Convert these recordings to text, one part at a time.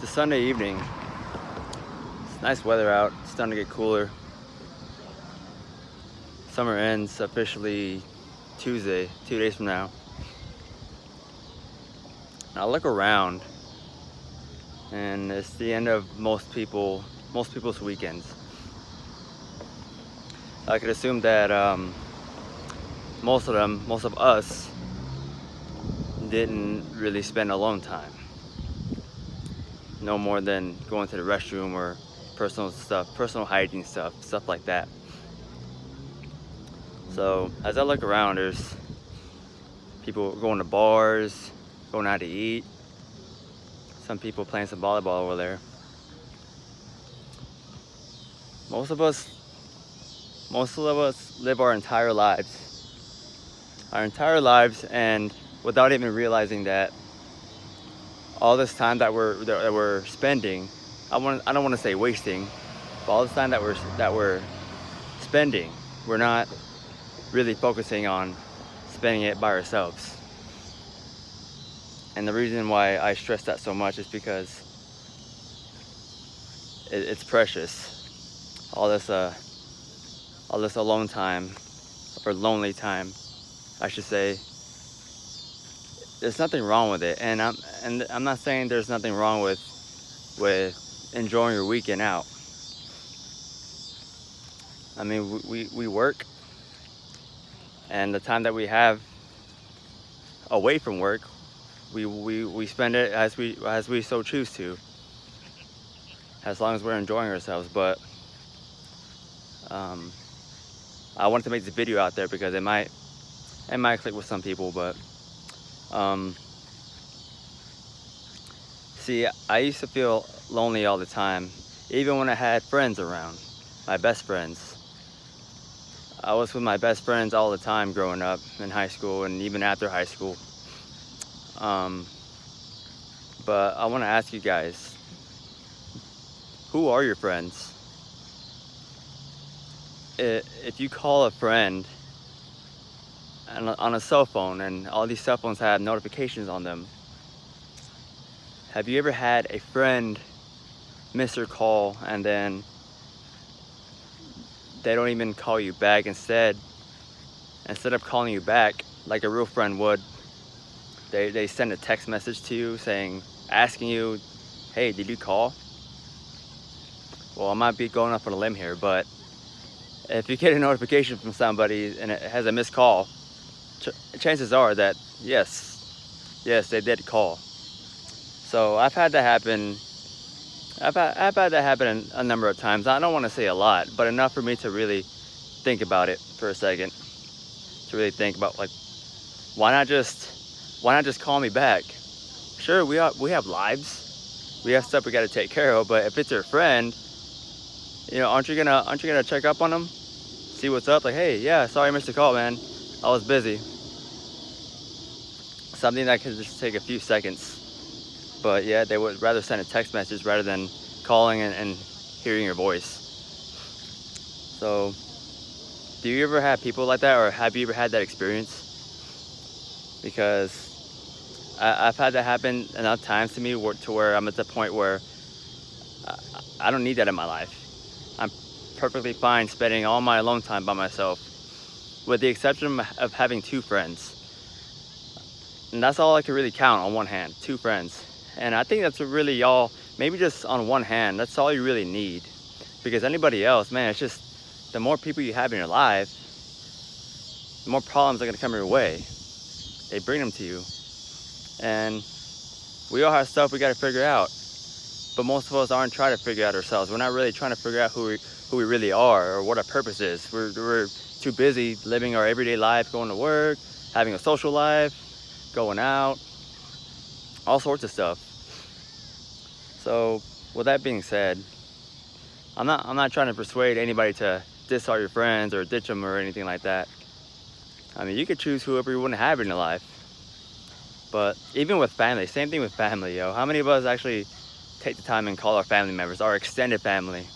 It's a Sunday evening. It's nice weather out. It's starting to get cooler. Summer ends officially Tuesday, 2 days from now. And I look around, and it's the end of most people's weekends. I could assume that most of us, didn't really spend alone time. No more than going to the restroom or personal hygiene stuff like that. So as I look around, there's people going to bars, going out to eat. Some people playing some volleyball over there. Most of us live our entire lives, and without even realizing that all this time that we're spending, I don't want to say wasting, but all this time that we're spending, we're not really focusing on spending it by ourselves. And the reason why I stress that so much is because it's precious. All this alone time, or lonely time, I should say. There's nothing wrong with it, and I'm not saying there's nothing wrong with enjoying your weekend out. I mean, we work, and the time that we have away from work, we spend it as we so choose to, as long as we're enjoying ourselves. But I wanted to make this video out there because it might click with some people. But see, I used to feel lonely all the time, even when I had friends around, my best friends. I was with my best friends all the time growing up in high school and even after high school. But I want to ask you guys, who are your friends? If you call a friend on a cell phone, and all these cell phones have notifications on them, have you ever had a friend miss your call and then they don't even call you back? Instead of calling you back like a real friend would, they send a text message to you asking you, hey, did you call? Well, I might be going up on a limb here, but if you get a notification from somebody and it has a missed call, chances are that yes, they did call. So I've had that happen. I've had that happen a number of times. I don't want to say a lot, but enough for me to really think about it for a second. To really think about, like, why not just call me back? Sure, we have lives, we have stuff we got to take care of. But if it's your friend, aren't you gonna check up on them, see what's up? Like, hey, yeah, sorry I missed the call, man. I was busy. Something that could just take a few seconds. But yeah, they would rather send a text message rather than calling and hearing your voice. So, do you ever have people like that, or have you ever had that experience? Because I've had that happen enough times to me to where I'm at the point where I don't need that in my life. I'm perfectly fine spending all my alone time by myself, with the exception of having two friends. And that's all I can really count on one hand, two friends. And I think that's really all, maybe just on one hand, that's all you really need. Because anybody else, man, it's just, the more people you have in your life, the more problems are gonna come your way. They bring them to you. And we all have stuff we gotta figure out. But most of us aren't trying to figure out ourselves. We're not really trying to figure out who we really are, or what our purpose is. We're too busy living our everyday life, going to work, having a social life, going out, all sorts of stuff. So with that being said, I'm not trying to persuade anybody to diss all your friends or ditch them or anything like that. I mean, you could choose whoever you want to have in your life. But even with family, same thing with family, yo. How many of us actually take the time and call our family members, our extended family?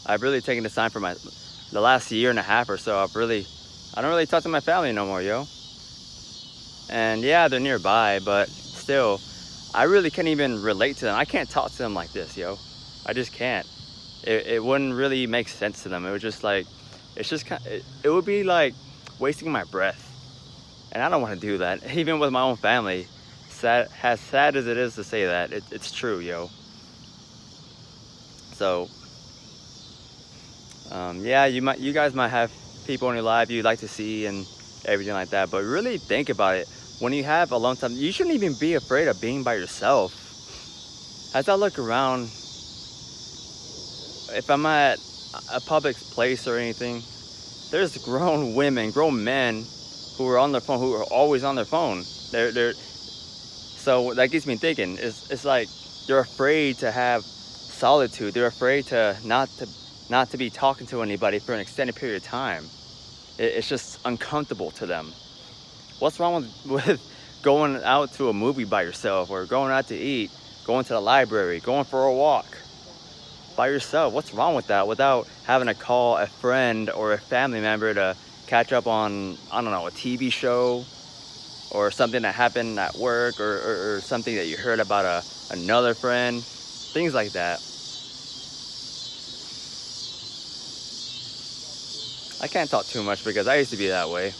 I've really taken this time for the last year and a half or so. I don't really talk to my family no more, yo. And yeah, they're nearby, but still, I really can't even relate to them. I can't talk to them like this, yo. I just can't. It wouldn't really make sense to them. It was just like, it's just kind. It would be like wasting my breath, and I don't want to do that. Even with my own family, as sad as it is to say that, it's true, yo. So, yeah, you guys might have people in your life you'd like to see and everything like that, but really think about it. When you have alone time, you shouldn't even be afraid of being by yourself. As I look around, if I'm at a public place or anything, there's grown women, grown men who are on their phone, who are always on their phone. So that gets me thinking. It's like they're afraid to have solitude. They're afraid to not to be talking to anybody for an extended period of time. It's just uncomfortable to them. What's wrong with going out to a movie by yourself, or going out to eat, going to the library, going for a walk by yourself? What's wrong with that, without having to call a friend or a family member to catch up on, I don't know, a TV show or something that happened at work, or something that you heard about another friend, things like that. I can't talk too much because I used to be that way.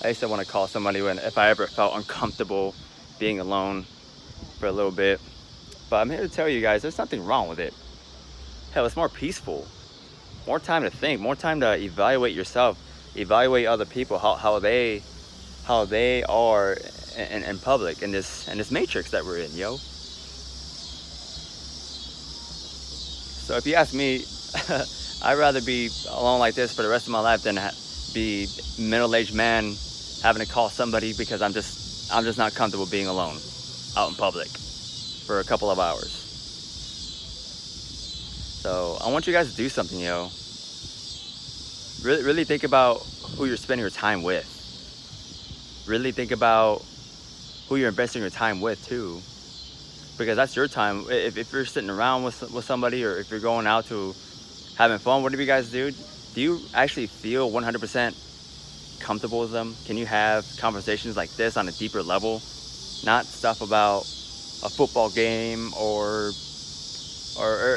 I used to want to call somebody if I ever felt uncomfortable being alone for a little bit. But I'm here to tell you guys, there's nothing wrong with it. Hell, it's more peaceful. More time to think, more time to evaluate yourself, evaluate other people, how they are in public, in this matrix that we're in, yo. So if you ask me, I'd rather be alone like this for the rest of my life than be middle-aged man having to call somebody because I'm just not comfortable being alone out in public for a couple of hours. So I want you guys to do something, yo. Really think about who you're spending your time with. Really think about who you're investing your time with too, because that's your time. If you're sitting around with somebody, or if you're going out to having fun, what do you guys do? Do you actually feel 100% comfortable with them? Can you have conversations like this on a deeper level? Not stuff about a football game or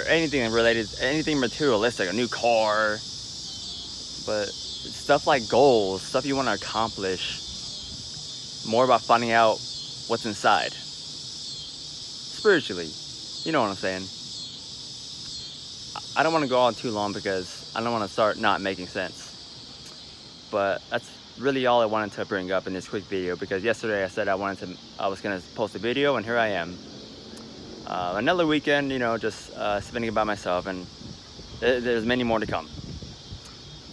anything related, anything materialistic, a new car, but stuff like goals, stuff you want to accomplish. More about finding out what's inside spiritually. You know what I'm saying? I don't want to go on too long because I don't want to start not making sense. But that's really all I wanted to bring up in this quick video, because yesterday I said I was gonna post a video, and here I am. Another weekend, you know, just spending it by myself, and there's many more to come.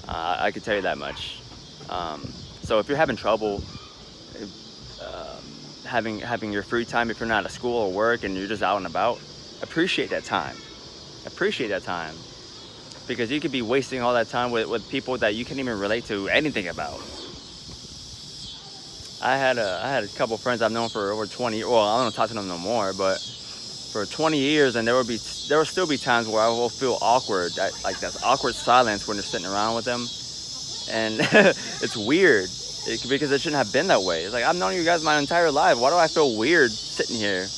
I can tell you that much. So if you're having trouble having your free time, if you're not at school or work and you're just out and about, appreciate that time. Appreciate that time, because you could be wasting all that time with people that you can't even relate to anything about. I had a couple friends I've known for over 20 years. Well, I don't talk to them no more, but for 20 years, and there will still be times where I will feel awkward, like that awkward silence when you're sitting around with them, and it's weird. Because it shouldn't have been that way. It's like, I've known you guys my entire life. Why do I feel weird sitting here?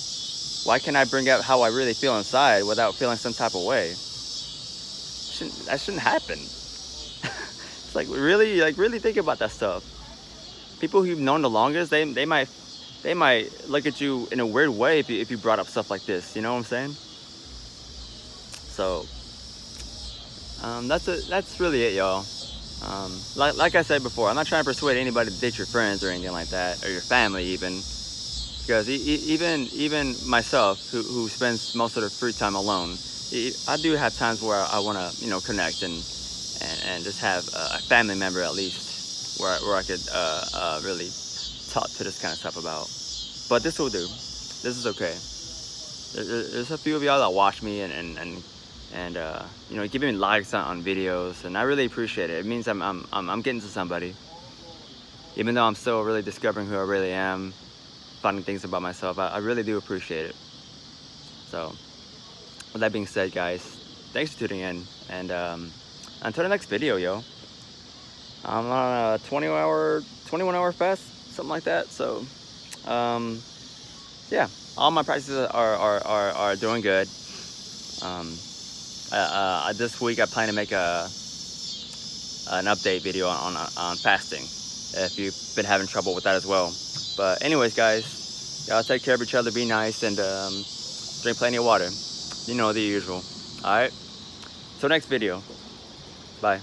Why can't I bring out how I really feel inside without feeling some type of way? That shouldn't happen. It's like, really think about that stuff. People who you've known the longest, they might look at you in a weird way if you brought up stuff like this. You know what I'm saying? So that's really it, y'all. Like I said before, I'm not trying to persuade anybody to ditch your friends or anything like that, or your family even, because even myself, who spends most of their free time alone, I do have times where I want to, you know, connect and just have a family member at least where I could really talk to this kind of stuff about. But this will do. This is okay. There's a few of y'all that watch me and you know, giving me likes on videos, and I really appreciate it. It means I'm getting to somebody, even though I'm still really discovering who I really am, finding things about myself. I really do appreciate it. So with that being said, guys, thanks for tuning in, and until the next video, yo. I'm on a 21 hour fast, something like that. So Yeah, all my practices are doing good. This week I plan to make an update video on fasting, if you've been having trouble with that as well. But anyways, guys, y'all take care of each other, be nice, and drink plenty of water. You know, the usual. All right, till next video. Bye.